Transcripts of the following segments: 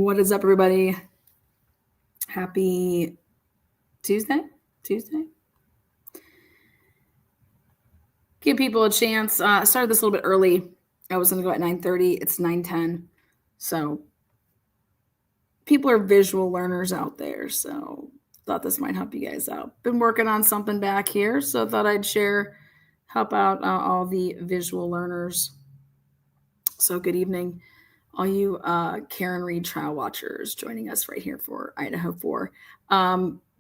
What is up, everybody? Happy Tuesday. Give people a chance. I started this a little bit early. I was going to go at 9:30. It's 9:10. So people are visual learners out there. So thought this might help you guys out. Been working on something back here. So thought I'd help out all the visual learners. So good evening. All you Karen Reed trial watchers joining us right here for Idaho4.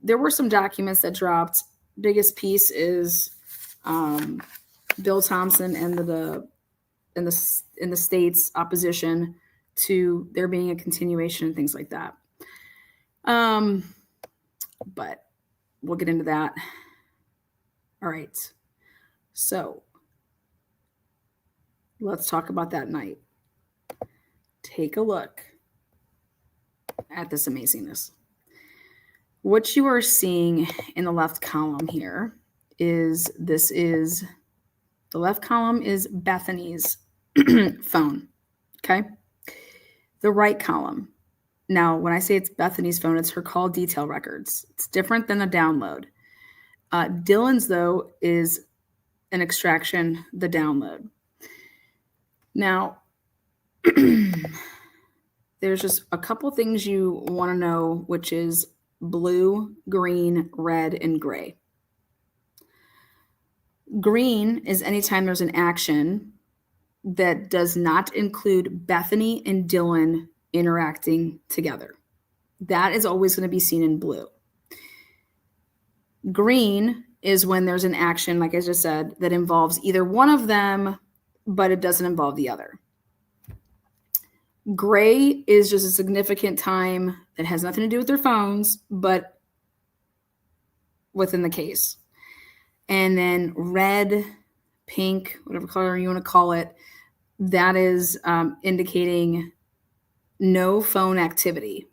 There were some documents that dropped. Biggest piece is Bill Thompson and the state's opposition to there being a continuation and things like that. But we'll get into that. All right. So let's talk about that night. Take a look at this amazingness. What you are seeing in the left column here is the left column is Bethany's phone. Okay. The right column. Now, when I say it's Bethany's phone, it's her call detail records. It's different than a download. Dylan's, though, is an extraction, the download. Now, there's just a couple things you want to know, which is blue, green, red, and gray. Green is anytime there's an action that does not include Bethany and Dylan interacting together. That is always going to be seen in blue. Green is when there's an action, like I just said, that involves either one of them, but it doesn't involve the other. Gray is just a significant time that has nothing to do with their phones, but within the case. And then red, pink, whatever color you want to call it, that is indicating no phone activity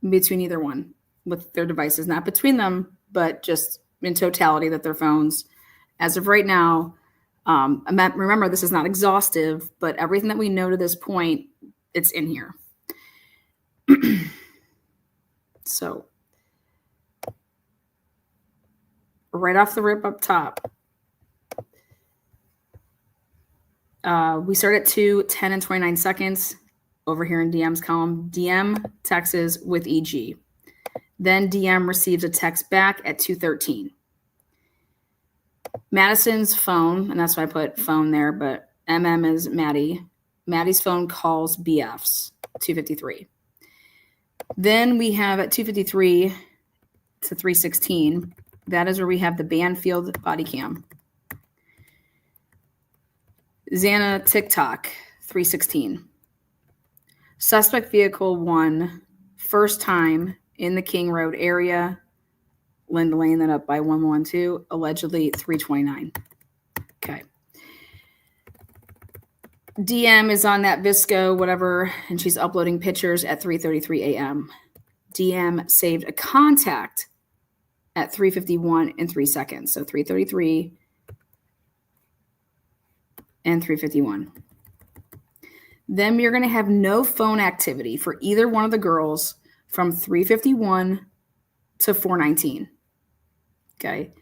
between either one with their devices, not between them, but just in totality that their phones, as of right now, remember this is not exhaustive, but everything that we know to this point, it's in here. So right off the rip up top, we start at 2:10 and 29 seconds over here in DM's column. DM texts with EG. Then DM receives a text back at 2:13. Madison's phone, and that's why I put phone there, but MM is Maddie. Maddie's phone calls BFs, 2:53. Then we have at 2:53 to 3:16, that is where we have the Banfield body cam. Xana TikTok, 3:16. Suspect vehicle 1, first time in the King Road area. Linda laying that up by 112, allegedly 3:29. Okay. DM is on that Visco, whatever, and she's uploading pictures at 3:33 a.m. DM saved a contact at 3:51 and 3 seconds. So 3:33 and 3:51. Then you're going to have no phone activity for either one of the girls from 3:51 to 4:19. Okay.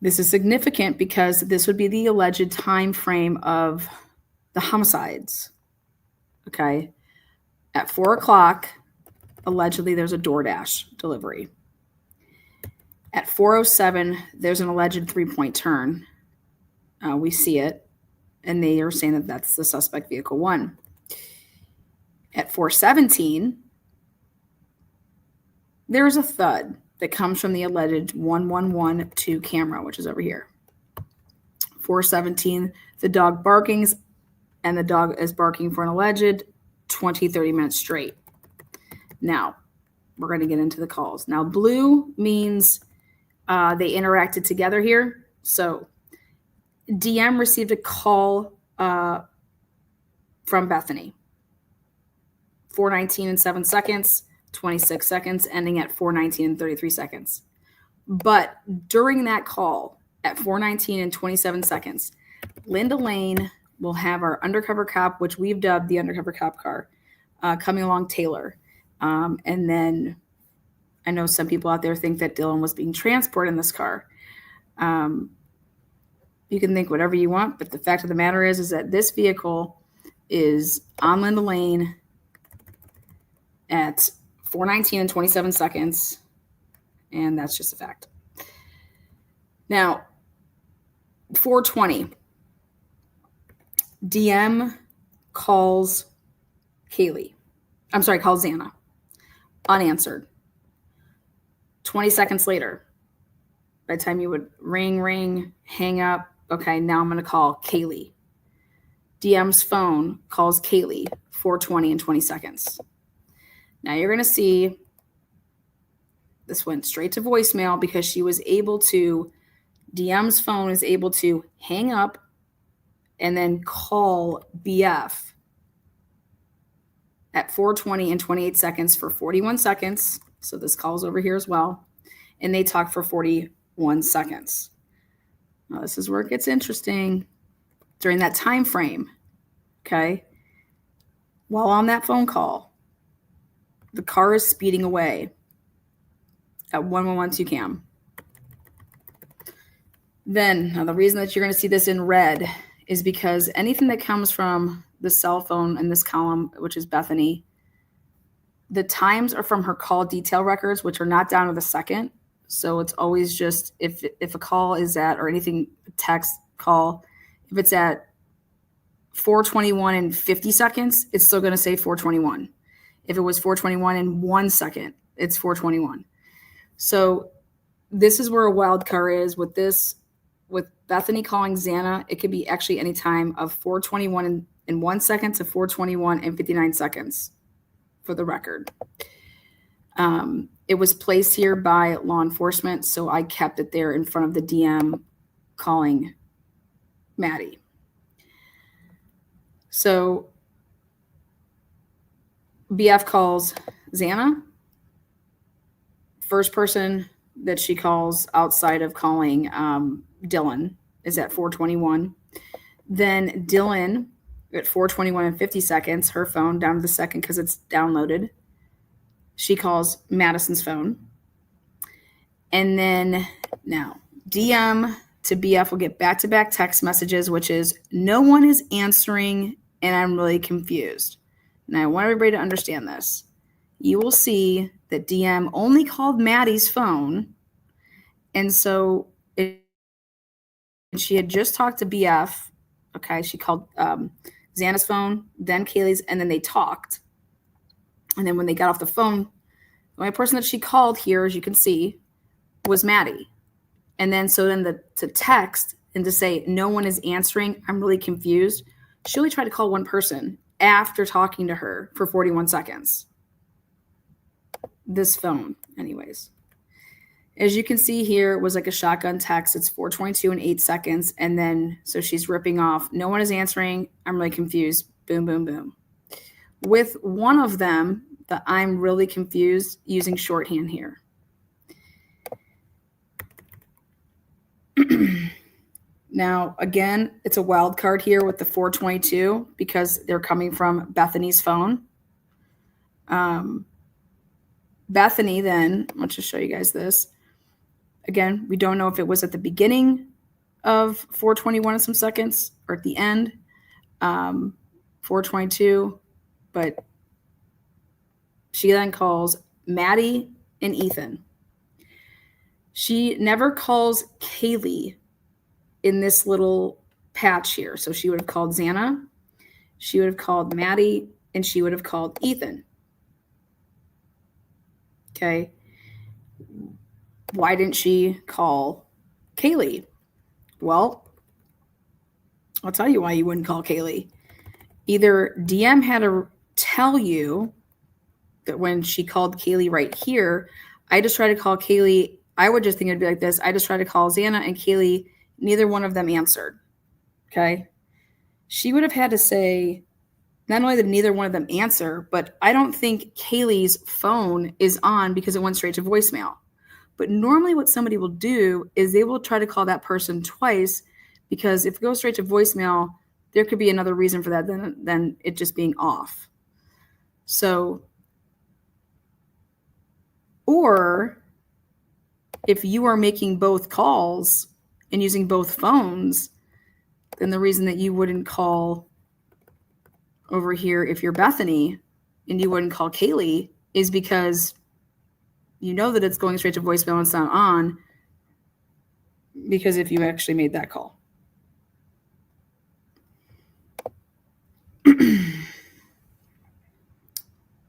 This is significant because this would be the alleged time frame of the homicides. Okay. At 4 o'clock, allegedly there's a DoorDash delivery. At 4:07, there's an alleged 3-point turn. We see it, and they are saying that that's the suspect vehicle 1. At 4:17, there is a thud that comes from the alleged 1112 camera, which is over here. 4:17, the dog barkings, and the dog is barking for an alleged 20-30 minutes straight. Now, we're going to get into the calls. Now, blue means they interacted together here. So, DM received a call from Bethany. 4:19 and 7 seconds. 26 seconds, ending at 4:19 and 33 seconds. But during that call at 4:19 and 27 seconds, Linda Lane will have our undercover cop, which we've dubbed the undercover cop car, coming along Taylor. And then I know some people out there think that Dylan was being transported in this car. You can think whatever you want, but the fact of the matter is that this vehicle is on Linda Lane at 4:19 and 27 seconds, and that's just a fact. Now, 4:20, DM calls calls Xana, unanswered. 20 seconds later, by the time you would ring, hang up, okay, now I'm going to call Kaylee. DM's phone calls Kaylee, 4:20 and 20 seconds. Now you're going to see this went straight to voicemail because she was able to, DM's phone is able to hang up and then call BF at 4:20 and 28 seconds for 41 seconds. So this call's over here as well. And they talk for 41 seconds. Now this is where it gets interesting. During that time frame, okay, while on that phone call, the car is speeding away at 1112 cam. Then, now the reason that you're going to see this in red is because anything that comes from the cell phone in this column, which is Bethany, the times are from her call detail records, which are not down to the second. So it's always just if a call is at, or anything, text call, if it's at 4:21 and 50 seconds, it's still going to say 4:21. If it was 4:21 and 1 second, it's 4:21. So this is where a wild card is with this, with Bethany calling Xana. It could be actually any time of 4:21 and 1 second to 4:21 and 59 seconds for the record. It was placed here by law enforcement, so I kept it there in front of the DM calling Maddie. So BF calls Xana. First person that she calls outside of calling Dylan is at 4:21. Then Dylan at 4:21 and 50 seconds, her phone down to the second because it's downloaded. She calls Madison's phone. And then now DM to BF will get back-to-back text messages, which is no one is answering and I'm really confused. Now I want everybody to understand this. You will see that DM only called Maddie's phone. And so she had just talked to BF. Okay, she called Xana's phone, then Kaylee's, and then they talked. And then when they got off the phone, the only person that she called here, as you can see, was Maddie. And then to text and to say no one is answering, I'm really confused. She only tried to call one person after talking to her for 41 seconds. This phone, anyways. As you can see here, it was like a shotgun text. It's 4:22 and 8 seconds. And then, so she's ripping off, no one is answering. I'm really confused. Boom, boom, boom. With one of them, the I'm really confused, using shorthand here. Now, again, it's a wild card here with the 4:22 because they're coming from Bethany's phone. Bethany then, let's just show you guys this. Again, we don't know if it was at the beginning of 4:21 and some seconds or at the end, 4:22, but she then calls Maddie and Ethan. She never calls Kaylee in this little patch here. So she would have called Xana, she would have called Maddie, and she would have called Ethan. Okay. Why didn't she call Kaylee? Well, I'll tell you why you wouldn't call Kaylee. Either DM had to tell you that when she called Kaylee right here, I just tried to call Kaylee. I would just think it'd be like this. I just tried to call Xana and Kaylee. Neither one of them answered. Okay. She would have had to say, not only did neither one of them answer, but I don't think Kaylee's phone is on because it went straight to voicemail. But normally what somebody will do is they will try to call that person twice, because if it goes straight to voicemail, there could be another reason for that than it just being off. So, or if you are making both calls and using both phones, then the reason that you wouldn't call over here if you're Bethany and you wouldn't call Kaylee is because you know that it's going straight to voicemail and it's not on, because if you actually made that call.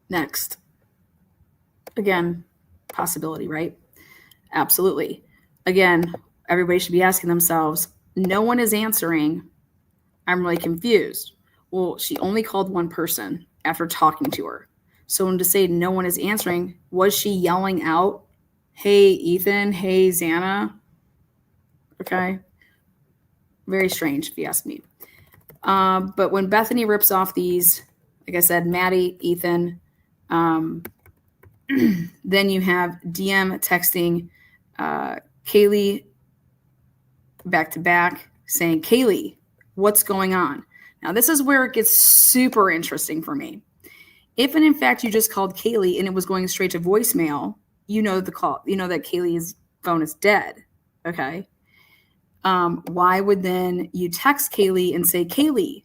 Next. Again, possibility, right? Absolutely. Again, everybody should be asking themselves, no one is answering. I'm really confused. Well, she only called one person after talking to her. So when to say no one is answering, was she yelling out, hey, Ethan, hey, Xana? Okay. Very strange, if you ask me. But when Bethany rips off these, like I said, Maddie, Ethan, then you have DM texting Kaylee back to back saying, Kaylee, what's going on? Now, this is where it gets super interesting for me. If, and in fact, you just called Kaylee and it was going straight to voicemail, you know that Kaylee's phone is dead. Okay. Why would then you text Kaylee and say, Kaylee,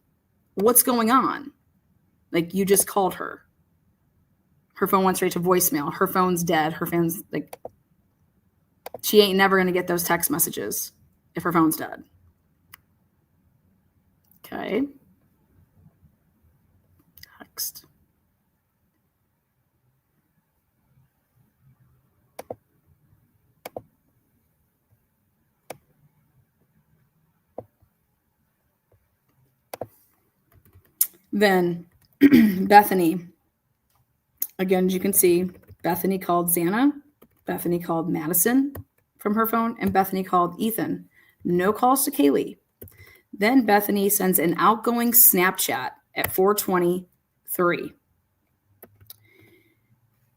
what's going on? Like, you just called her. Her phone went straight to voicemail. Her phone's dead. Her phone's like, she ain't never going to get those text messages if her phone's dead. Okay. Next. Then Bethany. Again, as you can see, Bethany called Xana. Bethany called Madison from her phone, and Bethany called Ethan. No calls to Kaylee. Then Bethany sends an outgoing Snapchat at 4:23.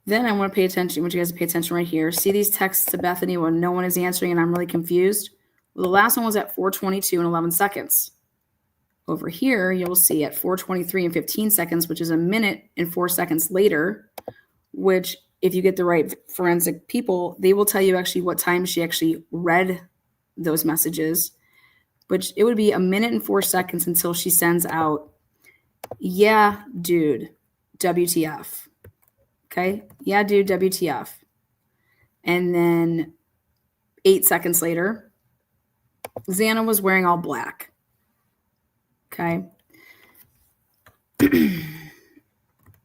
Then I want you guys to pay attention right here. See these texts to Bethany when no one is answering and I'm really confused? Well, the last one was at 4:22 and 11 seconds. Over here, you'll see at 4:23 and 15 seconds, which is a minute and 4 seconds later, which if you get the right forensic people, they will tell you actually what time she actually read those messages, which it would be a minute and 4 seconds until she sends out, yeah, dude, WTF. Okay. Yeah, dude, WTF. And then 8 seconds later, Xana was wearing all black. Okay.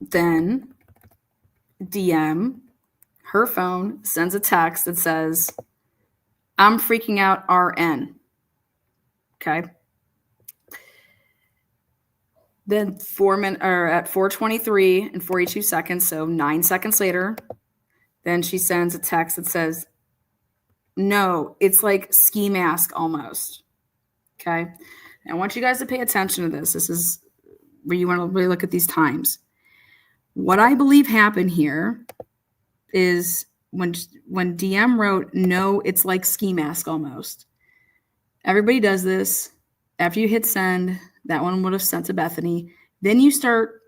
Then DM, her phone sends a text that says, I'm freaking out RN. Okay. Then at 4:23 and 42 seconds, so 9 seconds later, then she sends a text that says, no, it's like ski mask almost. Okay. And I want you guys to pay attention to this. This is where you want to really look at these times. What I believe happened here is when DM wrote, no, it's like ski mask almost. Everybody does this. After you hit send, that one would have sent to Bethany. Then you start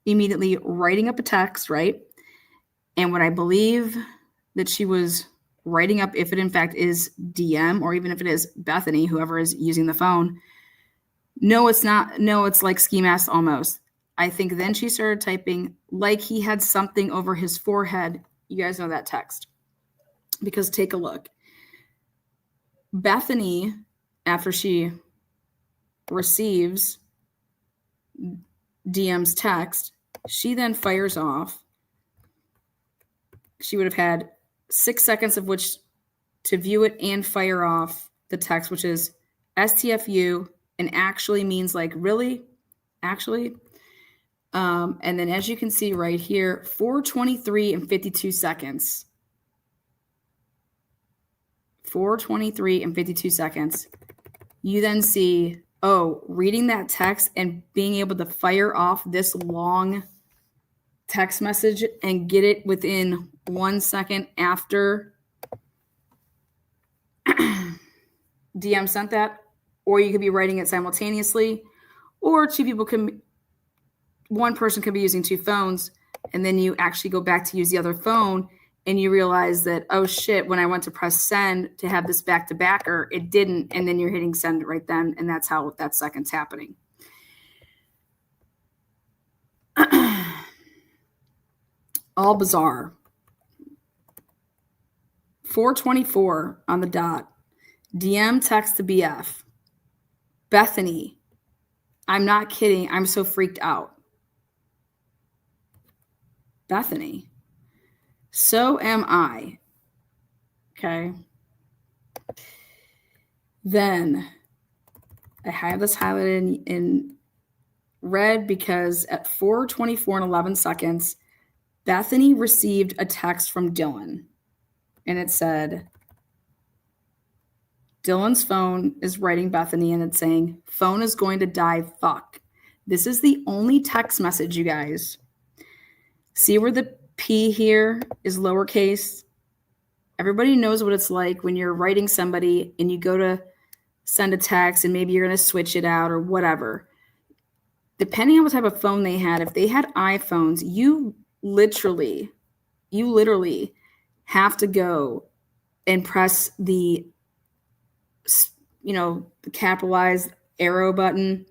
immediately writing up a text, right? And what I believe that she was writing up, if it in fact is DM or even if it is Bethany, whoever is using the phone, no, it's not. No, it's like ski mask almost. I think then she started typing like he had something over his forehead. You guys know that text. Because take a look. Bethany, after she receives DM's text, she then fires off. She would have had 6 seconds of which to view it and fire off the text, which is STFU, and actually means like really, actually. And then as you can see right here, 4:23 and 52 seconds. 4:23 and 52 seconds. You then see, reading that text and being able to fire off this long text message and get it within 1 second after DM sent that, or you could be writing it simultaneously, or one person could be using two phones. And then you actually go back to use the other phone and you realize that, oh shit, when I went to press send to have this back to backer, it didn't. And then you're hitting send right then. And that's how that second's happening. All bizarre. 4:24 on the dot. DM text to BF. Bethany, I'm not kidding. I'm so freaked out. Bethany, so am I. Okay. Then I have this highlighted in red because at 4:24 and 11 seconds, Bethany received a text from Dylan. And it said, Dylan's phone is writing Bethany and it's saying, phone is going to die, fuck. This is the only text message, you guys. See where the P here is lowercase? Everybody knows what it's like when you're writing somebody and you go to send a text and maybe you're going to switch it out or whatever. Depending on what type of phone they had, if they had iPhones, you literally have to go and press the capitalized arrow button.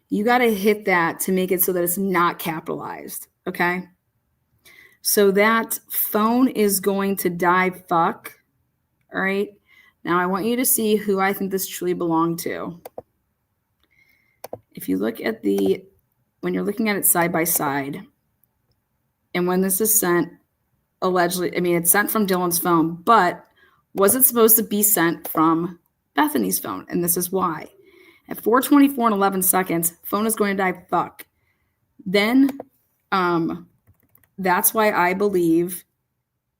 You got to hit that to make it so that it's not capitalized. Okay. So that phone is going to die, fuck. All right. Now I want you to see who I think this truly belonged to. If you look at when you're looking at it side by side, and when this is sent, allegedly, it's sent from Dylan's phone, but was it supposed to be sent from Bethany's phone? And this is why. At 4:24 and 11 seconds, phone is going to die, fuck. Then that's why I believe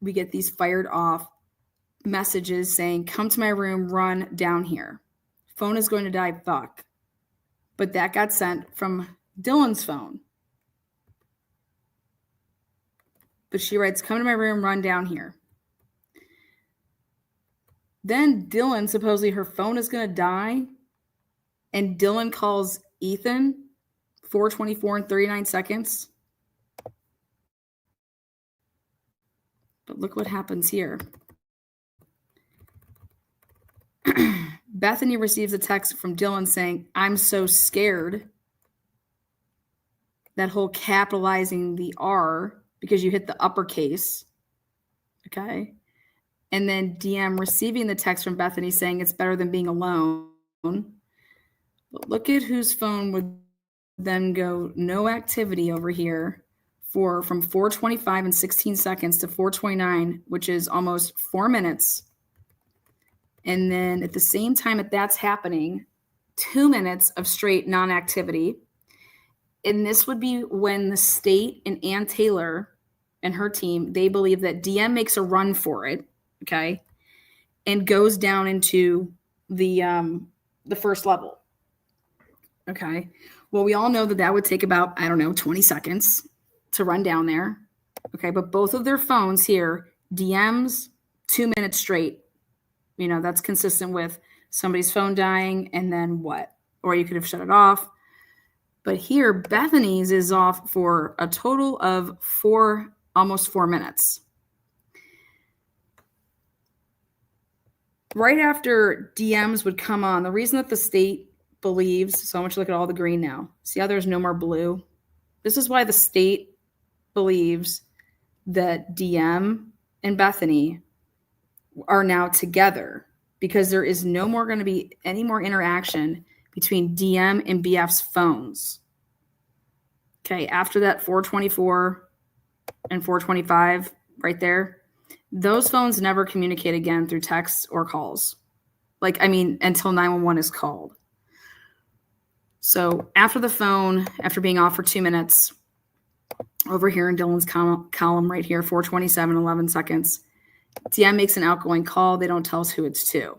we get these fired off messages saying, come to my room, run down here. Phone is going to die, fuck. But that got sent from Dylan's phone. But she writes, come to my room, run down here. Then Dylan, supposedly her phone is going to die. And Dylan calls Ethan 4:24 and 39 seconds. But look what happens here. Bethany receives a text from Dylan saying, I'm so scared. That whole capitalizing the R because you hit the uppercase. Okay. And then DM receiving the text from Bethany saying it's better than being alone. But look at whose phone would then go no activity over here from 4:25 and 16 seconds to 4:29, which is almost 4 minutes. And then at the same time that that's happening, 2 minutes of straight non-activity. And this would be when the state and Ann Taylor and her team, they believe that DM makes a run for it, okay, and goes down into the first level, okay. Well, we all know that would take about, 20 seconds to run down there, okay. But both of their phones here, DMs, 2 minutes straight. That's consistent with somebody's phone dying and then what? Or you could have shut it off. But here, Bethany's is off for a total of almost 4 minutes. Right after DMs would come on, the reason that the state believes, so I want you to look at all the green now. See how there's no more blue? This is why the state believes that DM and Bethany are now together, because there is no more going to be any more interaction between DM and BF's phones. Okay, after that 4:24 and 4:25 right there, those phones never communicate again through texts or calls. Until 911 is called. So after the phone, after being off for 2 minutes, over here in Dylan's column right here, 4:27, 11 seconds, DM makes an outgoing call. They don't tell us who it's to.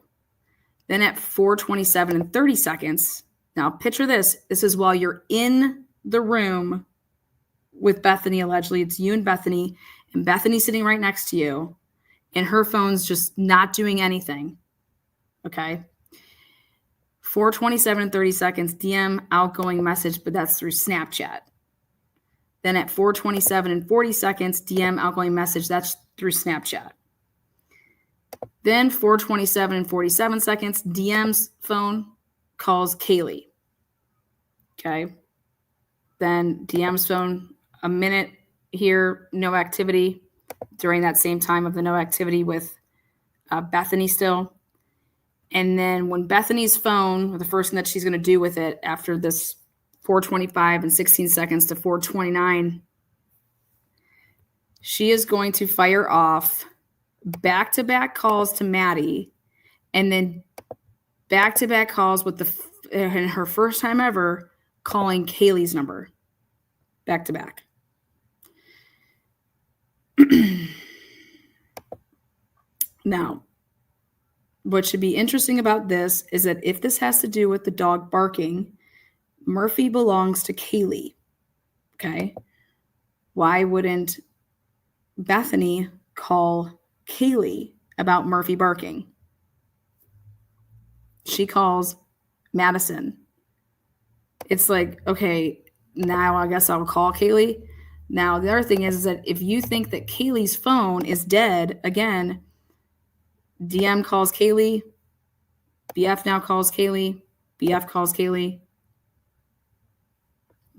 Then at 4:27 and 30 seconds, now picture this. This is while you're in the room with Bethany, allegedly. It's you and Bethany's sitting right next to you, and her phone's just not doing anything. Okay. 4:27 and 30 seconds, DM outgoing message, but that's through Snapchat. Then at 4:27 and 40 seconds, DM outgoing message. That's through Snapchat. Then 4:27 and 47 seconds, DM's phone calls Kaylee. Okay. Then DM's phone, a minute here, no activity during that same time of the no activity with Bethany still. And then when Bethany's phone, the first thing that she's going to do with it after this 4:25 and 16 seconds to 4:29, she is going to fire off back-to-back calls to Maddie and then back-to-back calls with in her first time ever calling Kaylee's number back-to-back. Now, what should be interesting about this is that if this has to do with the dog barking, Murphy belongs to Kaylee. Okay. Why wouldn't Bethany call Kaylee about Murphy barking? She calls Madison. It's like, okay, now I guess I'll call Kaylee. Now, the other thing is that if you think that Kaylee's phone is dead, again, DM calls Kaylee, BF now calls Kaylee, BF calls Kaylee,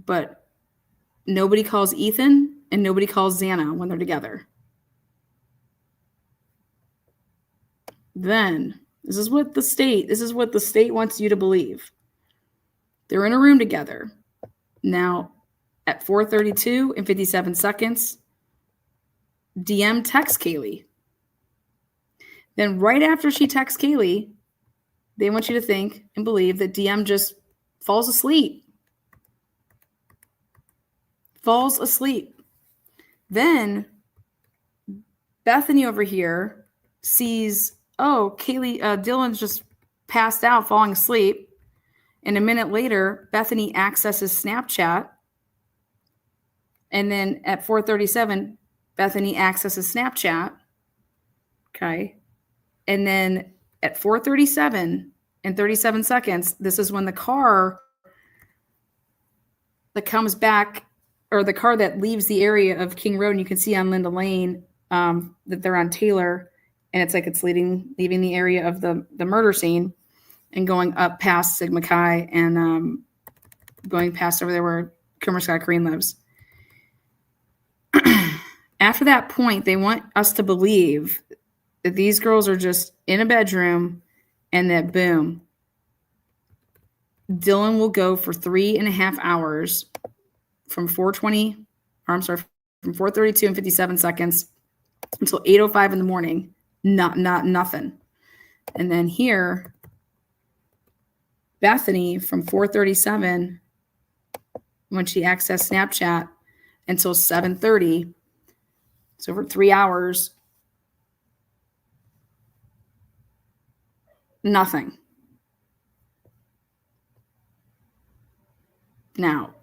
but nobody calls Ethan and nobody calls Xana when they're together. Then, this is what the state wants you to believe. They're in a room together. Now, at 4:32 and 57 seconds, DM texts Kaylee. Then right after she texts Kaylee, they want you to think and believe that DM just falls asleep. Then Bethany over here sees, oh, Kaylee, Dylan's just passed out, falling asleep. And a minute later, Bethany accesses Snapchat. And then at 4:37, Bethany accesses Snapchat. Okay. And then at 4:37 and 37 seconds, this is when the car that comes back, or the car that leaves the area of King Road, and you can see on Linda Lane that they're on Taylor, and it's like it's leaving the area of the murder scene and going up past Sigma Chi and going past over there where Kumar Scott Green lives. After that point, they want us to believe that these girls are just in a bedroom and that, boom, Dylan will go for 3.5 hours from 4:32 and 57 seconds until 8:05 in the morning. Nothing. And then here, Bethany from 4:37, when she accessed Snapchat, until 7:30, so for 3 hours, nothing. Now,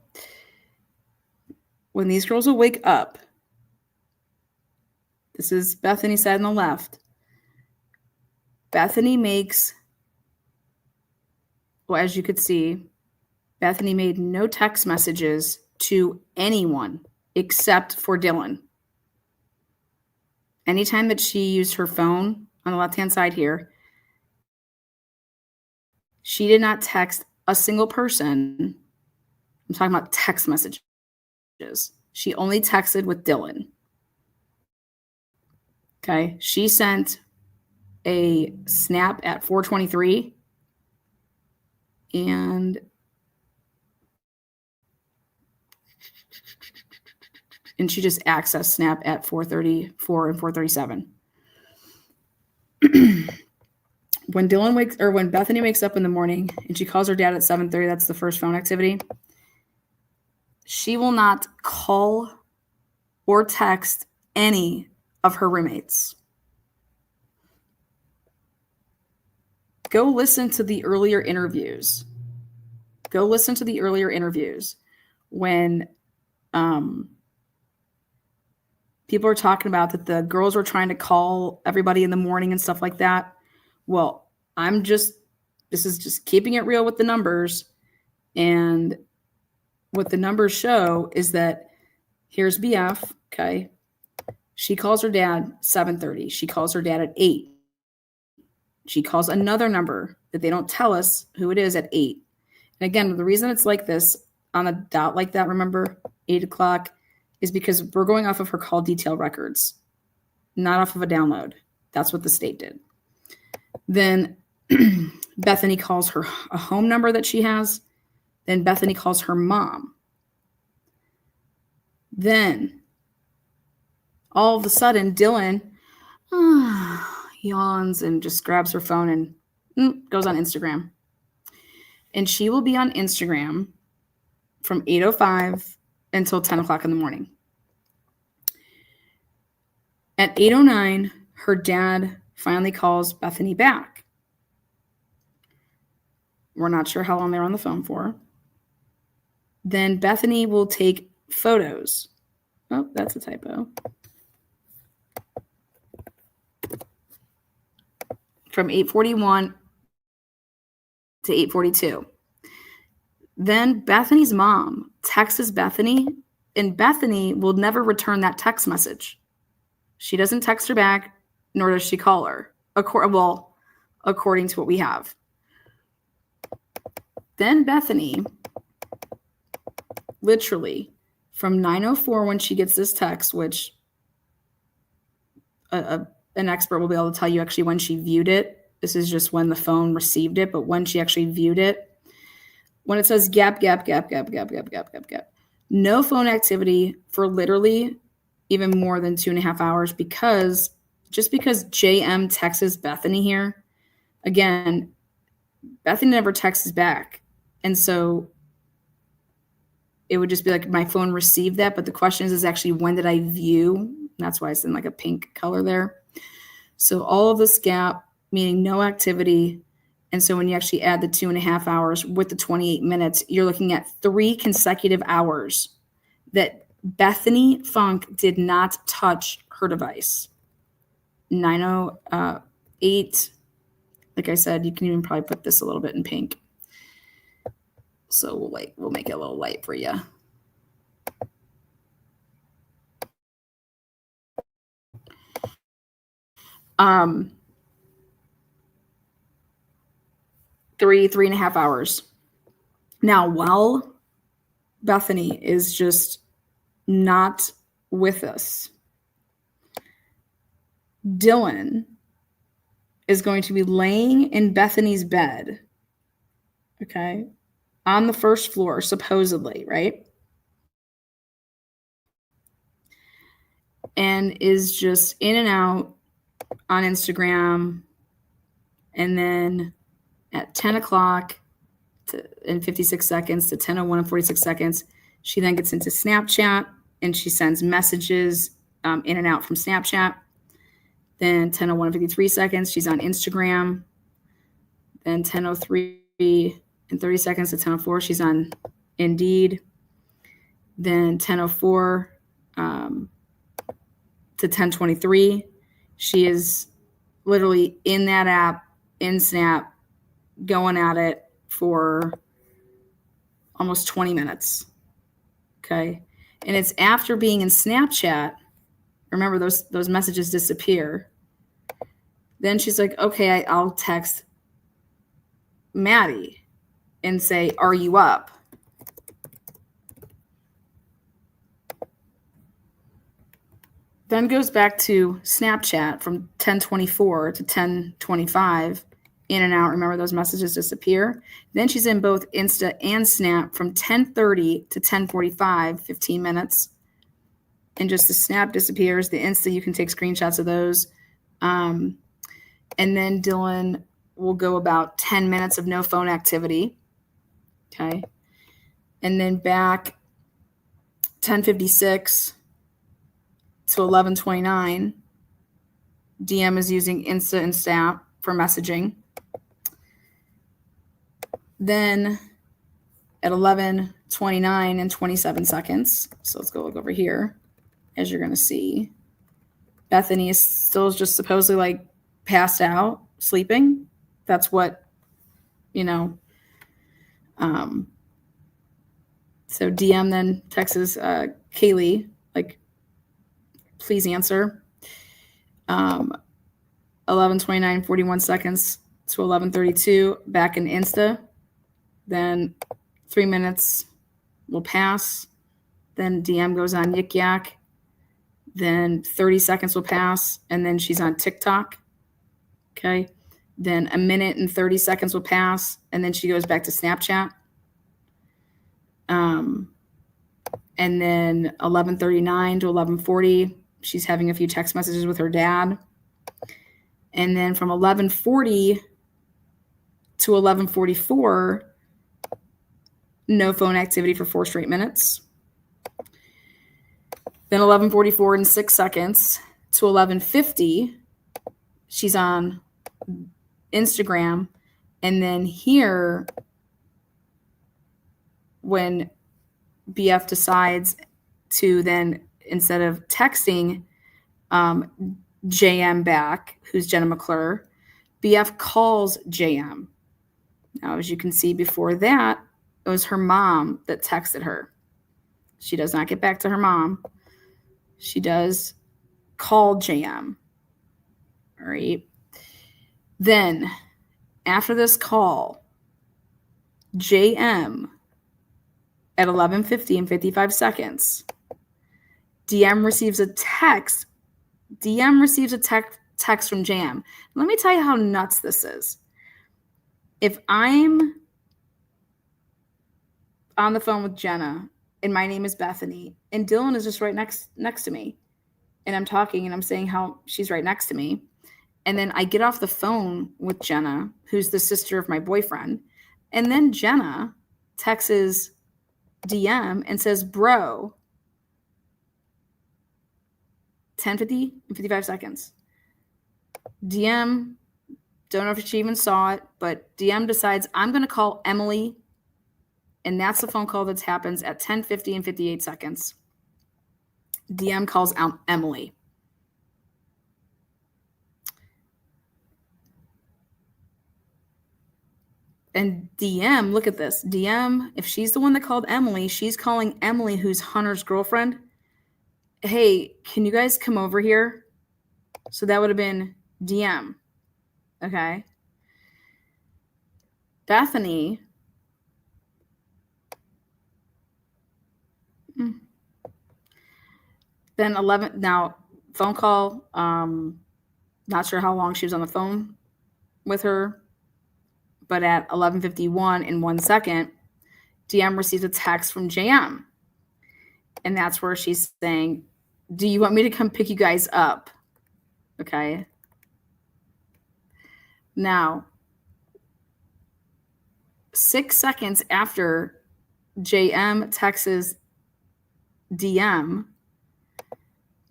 when these girls will wake up, this is Bethany side on the left. Bethany makes, well, as you could see, Bethany made no text messages to anyone except for Dylan. Anytime that she used her phone on the left-hand side here, she did not text a single person. I'm talking about text messages. She only texted with Dylan. Okay. She sent a snap at 4:23 and she just accessed Snap at 4:34 and 4:37. When Bethany wakes up in the morning and she calls her dad at 7:30, that's the first phone activity. She will not call or text any of her roommates. Go listen to the earlier interviews. When people are talking about that the girls were trying to call everybody in the morning and stuff like that. Well, this is just keeping it real with the numbers. And what the numbers show is that Here's BF, okay? She calls her dad 7:30. She calls her dad at 8. She calls another number that they don't tell us who it is at 8. And again, the reason it's like this on a dot like that, remember, 8 o'clock, is because we're going off of her call detail records, not off of a download. That's what the state did. Then Bethany calls her a home number that she has. Then Bethany calls her mom. Then all of a sudden, Dylan yawns and just grabs her phone and goes on Instagram. And she will be on Instagram from 8:05 until 10 o'clock in the morning. At 8:09, her dad finally calls Bethany back. We're not sure how long they're on the phone for. Then Bethany will take photos. Oh, that's a typo. From 8:41 to 8:42. Then Bethany's mom texts Bethany, and Bethany will never return that text message. She doesn't text her back, nor does she call her. According to what we have. Then Bethany, literally, from 9:04 when she gets this text, which an expert will be able to tell you actually when she viewed it. This is just when the phone received it, but when she actually viewed it, when it says gap, no phone activity for literally even more than 2.5 hours, because JM texts Bethany here, again, Bethany never texts back. And so it would just be like my phone received that. But the question is actually when did I view? That's why it's in like a pink color there. So all of this gap, meaning no activity. And so when you actually add the 2.5 hours with the 28 minutes, you're looking at 3 consecutive hours that Bethany Funk did not touch her device. 9:08. Like I said, you can even probably put this a little bit in pink. So we'll make it a little light for you. Three and a half hours. Now, while Bethany is just not with us, Dylan is going to be laying in Bethany's bed, okay, on the first floor, supposedly, right? And is just in and out on Instagram. And then at 10 o'clock and 56 seconds to 10:01 and 46 seconds, she then gets into Snapchat and she sends messages in and out from Snapchat. Then 10:01 and 53 seconds, she's on Instagram. Then 10:03 and 30 seconds to 10:04, she's on Indeed. Then 10:04 to 10:23, she is literally in that app, in Snap, going at it for almost 20 minutes. Okay. And it's after being in Snapchat. Remember, those messages disappear. Then she's like, okay, I'll text Maddie and say, are you up? Then goes back to Snapchat from 10:24 to 10:25, in and out. Remember, those messages disappear. Then she's in both Insta and Snap from 10:30 to 10:45, 15 minutes. And just the Snap disappears. The Insta, you can take screenshots of those. And then Dylan will go about 10 minutes of no phone activity. Okay. And then back 10:56 to 11:29, DM is using Insta and Snap for messaging. Then at 11:29 and 27 seconds, so let's go look over here, as you're going to see, Bethany is still just supposedly like passed out, sleeping. That's what, so DM then texts Kaylee Like, please answer. 11:29, 41 seconds to 11:32, back in Insta. Then 3 minutes will pass. Then DM goes on Yik Yak. Then 30 seconds will pass, and then she's on TikTok. Okay. Then a minute and 30 seconds will pass, and then she goes back to Snapchat. And then 11:39 to 11:40, she's having a few text messages with her dad. And then from 11:40 to 11:44, no phone activity for 4 straight minutes. Then 11:44 and 6 seconds to 11:50, she's on Instagram. And then here, when BF decides to then, instead of texting JM back, who's Jenna McClure, BF calls JM. Now, as you can see before that, it was her mom that texted her. She does not get back to her mom. She does call JM. All right. Then, after this call, JM at 11:50 and 55 seconds, DM receives a text. DM receives a text from JM. Let me tell you how nuts this is. If I'm on the phone with Jenna and my name is Bethany and Dylan is just right next to me, and I'm talking and I'm saying how she's right next to me, and then I get off the phone with Jenna, who's the sister of my boyfriend, and then Jenna texts DM and says, bro, 10:50 and 55 seconds. DM, don't know if she even saw it, but DM decides, I'm going to call Emily, and that's the phone call that happens at 10:50 and 58 seconds. DM calls out Emily. And DM, look at this. DM, if she's the one that called Emily, she's calling Emily, who's Hunter's girlfriend. Hey, can you guys come over here? So that would have been DM. Okay. Bethany. Then 11. Now, phone call. Not sure how long she was on the phone with her. But at 11:51 in 1 second, DM receives a text from JM. And that's where she's saying, do you want me to come pick you guys up? Okay. Now, 6 seconds after JM texts DM,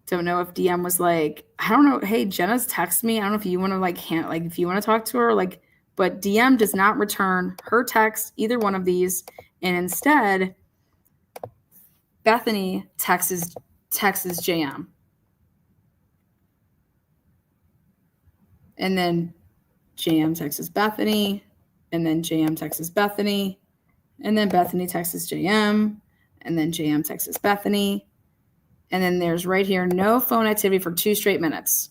don't know if DM was like, I don't know, hey, Jenna's texted me. I don't know if you want to if you want to talk to her, but DM does not return her text, either one of these. And instead, Bethany texts JM. And then JM texts Bethany. And then JM texts Bethany. And then Bethany texts JM. And then JM texts Bethany. And then there's right here, no phone activity for 2 straight minutes.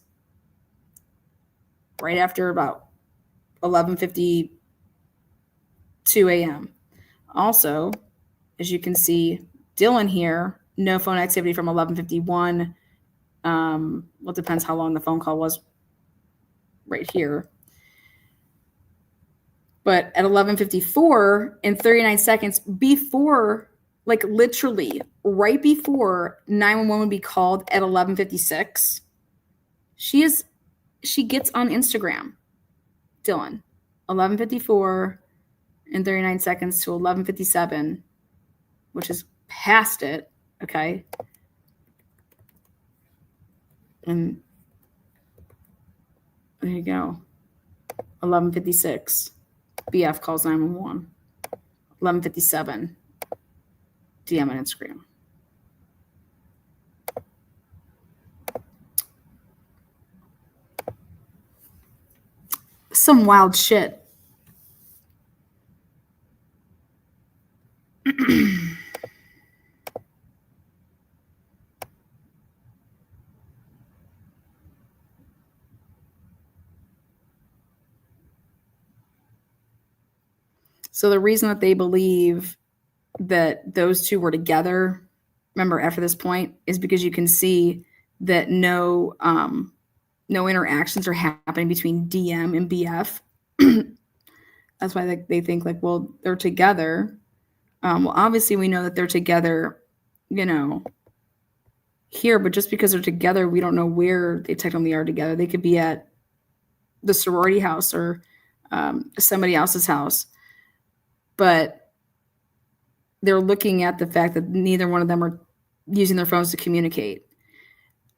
Right after about 11:52 a.m. Also, as you can see, Dylan here, no phone activity from 11:51. Well, it depends how long the phone call was right here. But at 11:54 and 39 seconds before, literally right before 911 would be called at 11:56, she gets on Instagram. Dylan, 11:54 and 39 seconds to 11:57, which is past it. Okay. And there you go. 11:56. BF calls 911. 11:57. DM on Instagram. Some wild shit. So the reason that they believe that those two were together, remember after this point, is because you can see that no interactions are happening between DM and BF. That's why they think like, well, they're together. Well, obviously we know that they're together, here, but just because they're together, we don't know where they technically are together. They could be at the sorority house or somebody else's house, but they're looking at the fact that neither one of them are using their phones to communicate.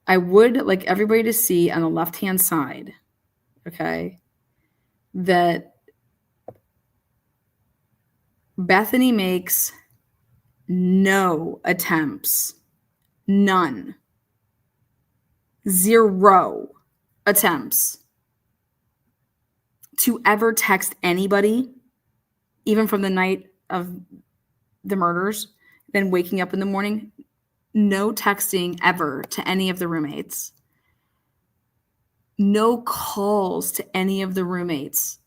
I would like everybody to see on the left-hand side, okay, that Bethany makes no attempts, none, 0 attempts to ever text anybody, even from the night of the murders, then waking up in the morning. No texting ever to any of the roommates. No calls to any of the roommates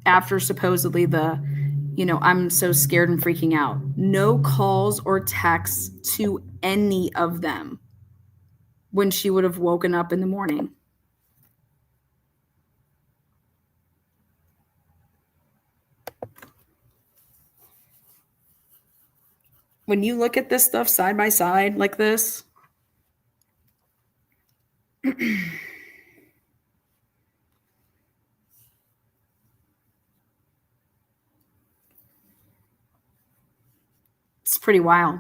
after supposedly the, I'm so scared and freaking out. No calls or texts to any of them when she would have woken up in the morning. When you look at this stuff side by side like this, it's pretty wild.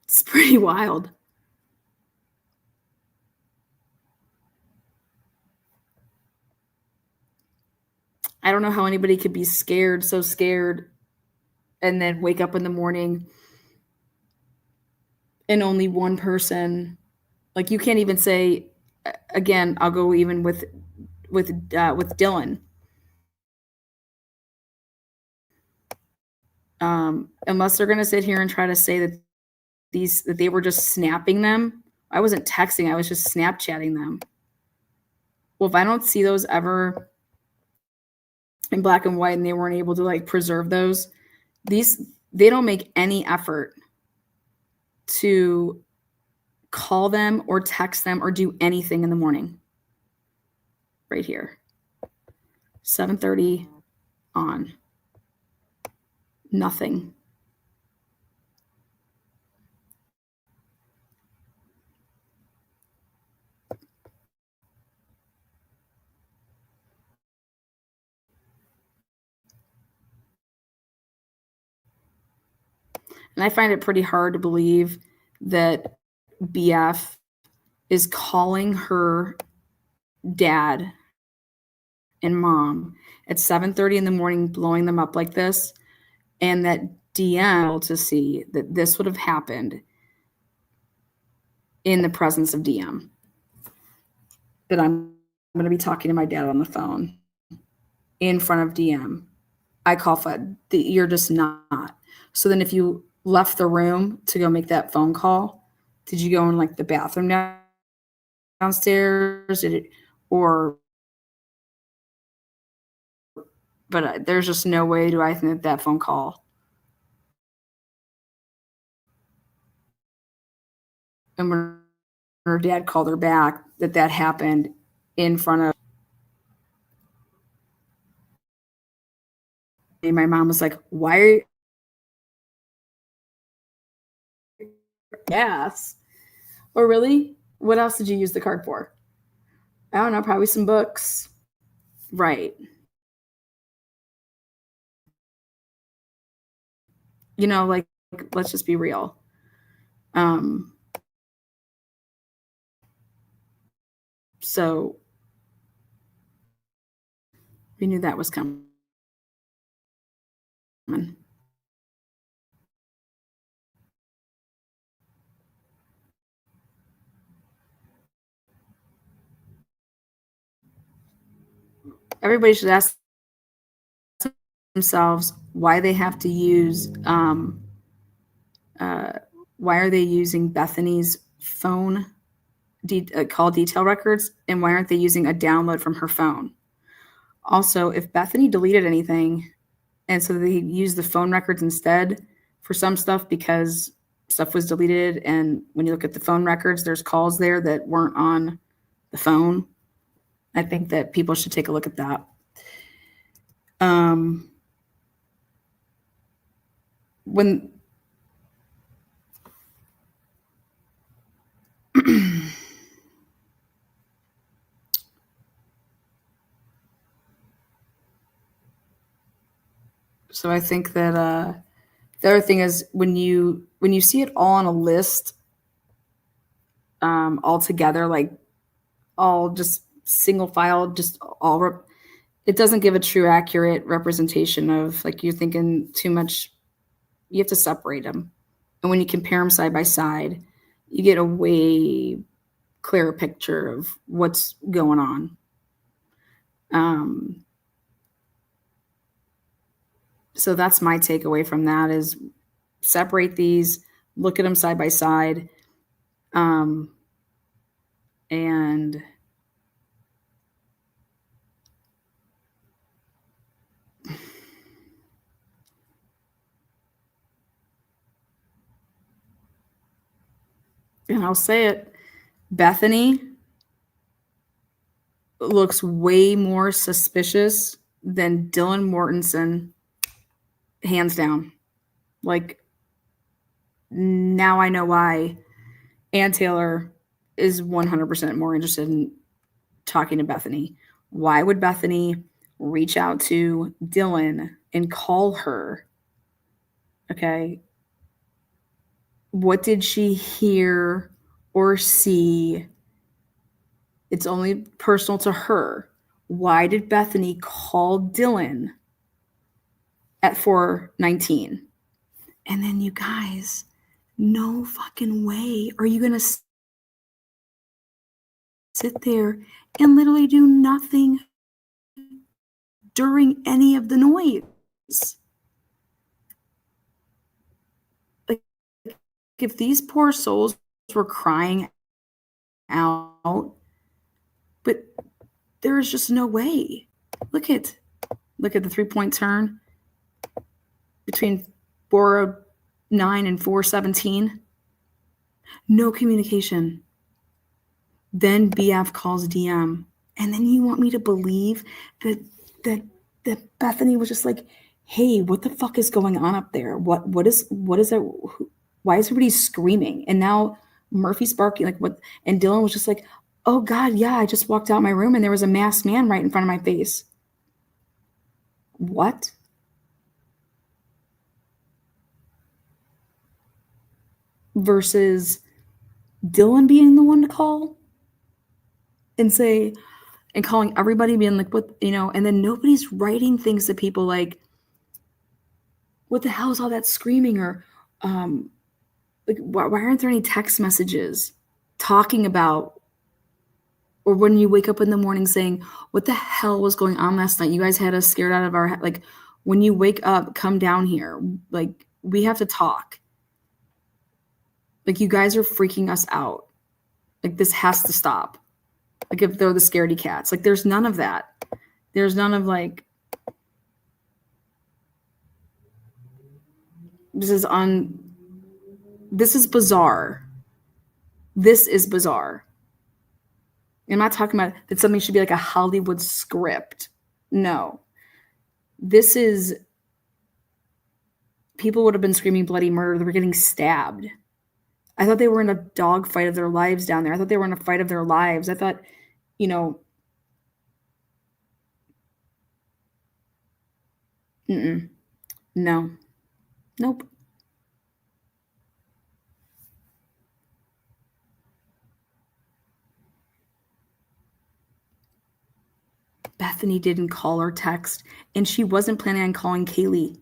It's pretty wild. I don't know how anybody could be scared, so scared, and then wake up in the morning and only one person, like you can't even say, again, I'll go even with Dylan. Unless they're going to sit here and try to say that they were just snapping them. I wasn't texting, I was just Snapchatting them. Well, if I don't see those ever in black and white and they weren't able to like preserve those, they don't make any effort to call them or text them or do anything in the morning. Right here. 7:30 on. Nothing. And I find it pretty hard to believe that BF is calling her dad and mom at 7:30 in the morning, blowing them up like this, and that DM to see that this would have happened in the presence of DM. That I'm going to be talking to my dad on the phone in front of DM. I call Fred. You're just not. So then if you left the room to go make that phone call, did you go in like the bathroom downstairs? But there's just no way do I think that phone call. And when her dad called her back, that happened in front of. And my mom was like, why are you? Yes. Oh, really? What else did you use the card for? I don't know, probably some books. Right. Like, let's just be real. So we knew that was coming. Everybody should ask themselves why they have to use, why are they using Bethany's phone call detail records, and why aren't they using a download from her phone? Also, if Bethany deleted anything, and so they used the phone records instead for some stuff because stuff was deleted, and when you look at the phone records, there's calls there that weren't on the phone. I think that people should take a look at that. When so I think that the other thing is when you see it all on a list, all together, like all just single file, just all it doesn't give a true accurate representation of, like, you're thinking too much. You have to separate them, and when you compare them side by side, you get a way clearer picture of what's going on. So that's my takeaway from that is separate these, look at them side by side, and I'll say it, Bethany looks way more suspicious than Dylan Mortensen, hands down. Like, now I know why Ann Taylor is 100% more interested in talking to Bethany. Why would Bethany reach out to Dylan and call her? Okay. What did she hear or see? It's only personal to her. Why did Bethany call Dylan at 4:19? And then, you guys, no fucking way are you going to sit there and literally do nothing during any of the noise. Like, if these poor souls were crying out, but there's just no way. Look at the 3-point turn between 4:09 and 4:17. No communication. Then BF calls DM, and then you want me to believe that Bethany was just like, "Hey, what the fuck is going on up there? What is that? Why is everybody screaming?" And now Murphy's barking, like, what? And Dylan was just like, "Oh God, yeah, I just walked out my room and there was a masked man right in front of my face." What? Versus Dylan being the one to call and say, and calling everybody, being like, what, and then nobody's writing things to people like, what the hell is all that screaming? Or like, why aren't there any text messages talking about, or when you wake up in the morning saying, what the hell was going on last night? You guys had us scared out of our head. Like, when you wake up, come down here. Like, we have to talk. Like, you guys are freaking us out. Like, this has to stop. Like, if they're the scaredy cats. Like, there's none of that. There's none of, like, this is bizarre. This is bizarre. I'm not talking about that something should be like a Hollywood script. No. This is, people would have been screaming bloody murder. They were getting stabbed. I thought they were in a dog fight of their lives down there. I thought they were in a fight of their lives. I thought, no. Nope. Bethany didn't call or text, and she wasn't planning on calling Kaylee.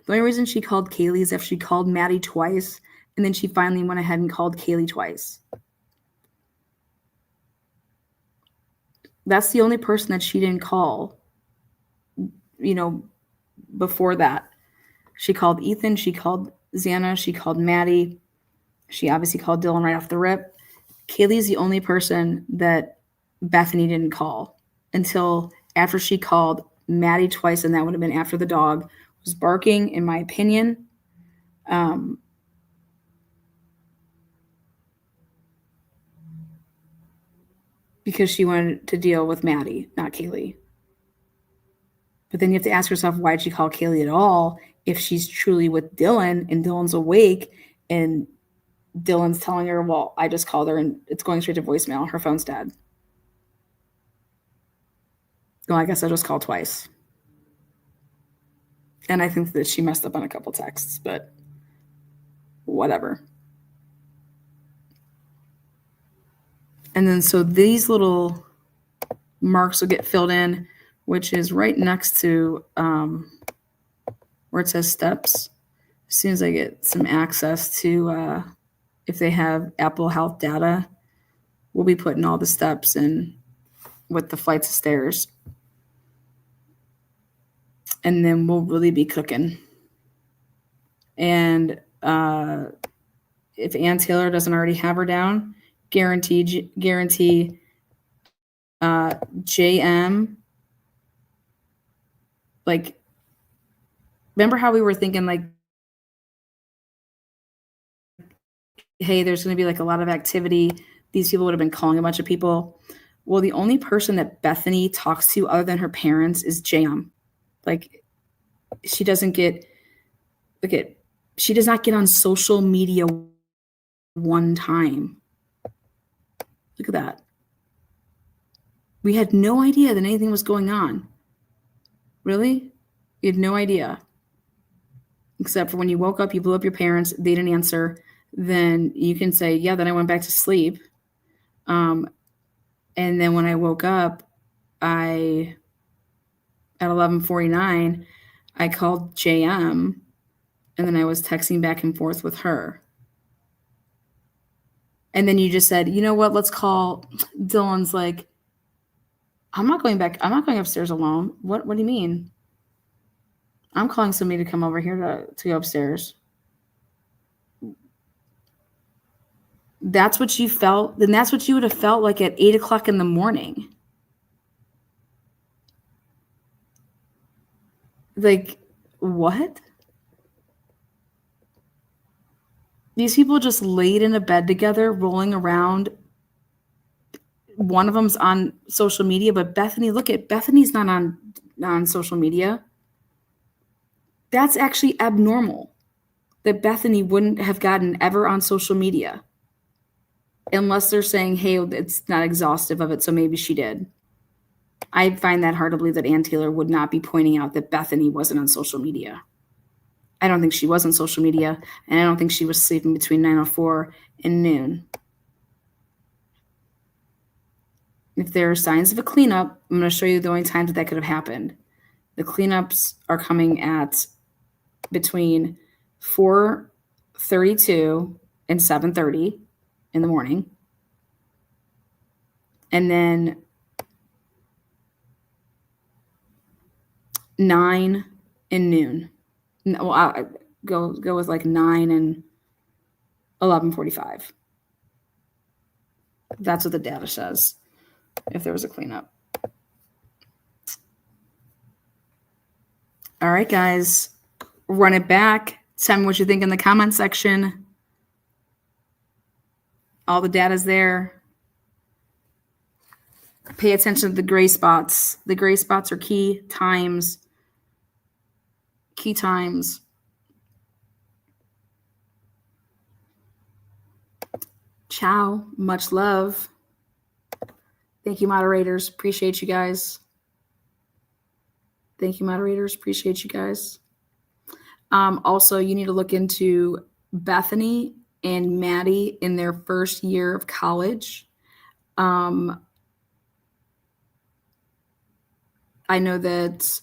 The only reason she called Kaylee is if she called Maddie twice, and then she finally went ahead and called Kaylee twice. That's the only person that she didn't call, before that. She called Ethan, she called Xana, she called Maddie. She obviously called Dylan right off the rip. Kaylee's the only person that Bethany didn't call until after she called Maddie twice, and that would have been after the dog was barking, in my opinion. Because she wanted to deal with Maddie, not Kaylee. But then you have to ask yourself, why'd she call Kaylee at all if she's truly with Dylan and Dylan's awake and Dylan's telling her, well, I just called her and it's going straight to voicemail. Her phone's dead. Well, I guess I just called twice. And I think that she messed up on a couple texts, but whatever. And then so these little marks will get filled in, which is right next to where it says steps. As soon as I get some access to if they have Apple Health data, we'll be putting all the steps in with the flights of stairs. And then we'll really be cooking. And if Ann Taylor doesn't already have her down, guarantee JM. Like, remember how we were thinking, like, hey, there's going to be like a lot of activity. These people would have been calling a bunch of people. Well, the only person that Bethany talks to other than her parents is JM. Like, she doesn't get, she does not get on social media one time. Look at that. We had no idea that anything was going on. Really? You had no idea. Except for when you woke up, you blew up your parents, they didn't answer. Then you can say, yeah, then I went back to sleep. And then when I woke up, at 11:49, I called JM, and then I was texting back and forth with her. And then you just said, you know what, let's call. Dylan's like, I'm not going back. I'm not going upstairs alone. What do you mean? I'm calling somebody to come over here to go upstairs. That's what you felt. Then that's what you would have felt like at 8 o'clock in the morning. Like, what? These people just laid in a bed together, rolling around. One of them's on social media, but Bethany's not on social media. That's actually abnormal that Bethany wouldn't have gotten ever on social media. Unless they're saying, hey, it's not exhaustive of it, so maybe she did. I find that hard to believe that Ann Taylor would not be pointing out that Bethany wasn't on social media. I don't think she was on social media, and I don't think she was sleeping between 9:04 and noon. If there are signs of a cleanup, I'm going to show you the only times that could have happened. The cleanups are coming at between 4:32 and 7:30 in the morning. And then 9 and noon. Well, I'll go with like 9 and 11:45. That's what the data says, if there was a cleanup. All right, guys, run it back. Tell me what you think in the comment section. All the data's there. Pay attention to the gray spots. The gray spots are key times. Key times. Ciao. Much love. Thank you, moderators. Appreciate you guys. Thank you, moderators. Appreciate you guys. Also, you need to look into Bethany and Maddie in their first year of college. I know that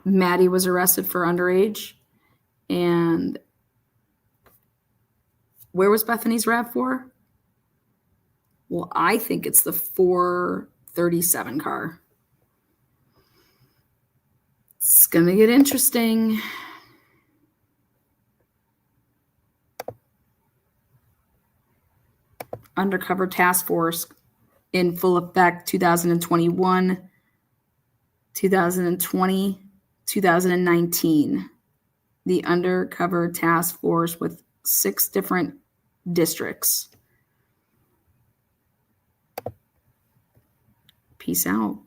Maddie was arrested for underage. And where was Bethany's RAV4? Well, I think it's the 437 car. It's going to get interesting. Undercover task force in full effect 2021. 2020, 2019, the undercover task force with 6 different districts. Peace out.